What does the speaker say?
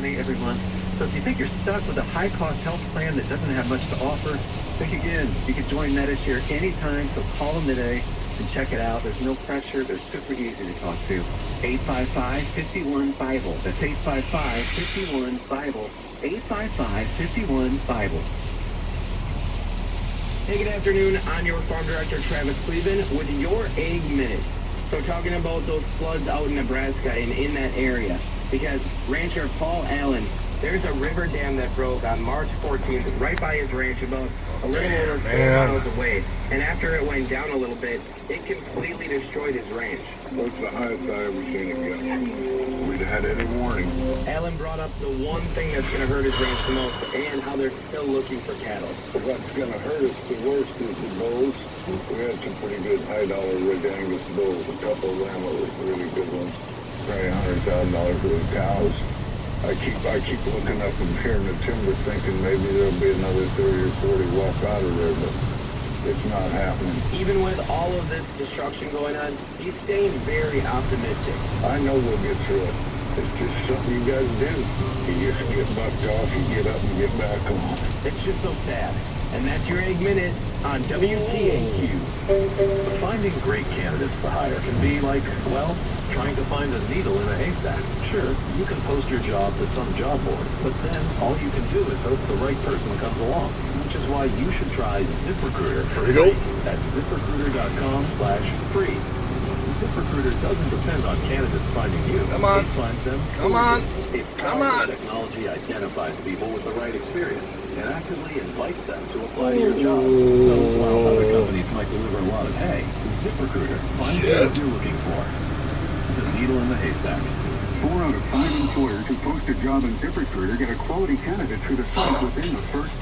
money every month. So if you think you're stuck with a high-cost health plan that doesn't have much to offer, think again. You can join Medishare anytime, so call them today and check it out. There's no pressure. They're super easy to talk to. 855-51-BIBLE. That's 855-51-BIBLE. 855-51-BIBLE. Hey, good afternoon. I'm your farm director, Travis Cleveland, with your Egg Minute. So talking about those floods out in Nebraska and in that area, because rancher Paul Allen, there's a river dam that broke on March 14th right by his ranch about a little over 4 miles away. And after it went down a little bit, it completely destroyed his ranch. That's the highest I ever seen it get. We'd had any warning. Allen brought up the one thing that's going to hurt his ranch the most and how they're still looking for cattle. What's going to hurt us the worst is the bulls. We had some pretty good high-dollar Red Angus bulls. A couple of them were really good ones. Probably $100,000 for the cows. I keep looking up and hearing the timber thinking maybe there'll be another 30 or 40 walk out of there, but it's not happening. Even with all of this destruction going on, he's staying very optimistic. I know we'll get through it. It's just something you guys do. You just get bucked off, you get up and get back on. It's just so sad. And that's your Egg Minute on WTAQ. Finding great candidates for hire can be like, well, trying to find a needle in a haystack. Sure, you can post your job to some job board, but then all you can do is hope the right person comes along, which is why you should try ZipRecruiter for free at ZipRecruiter.com/free. ZipRecruiter doesn't depend on candidates finding you. Come on. It finds them. Come on. Its Come powerful on. technology identifies people with the right experience and actively invites them to apply to your job. So while other companies might deliver a lot of hay, ZipRecruiter finds you what you're looking for. The needle in the haystack. 4 out of 5 employers who post a job on ZipRecruiter get a quality candidate through the site within the first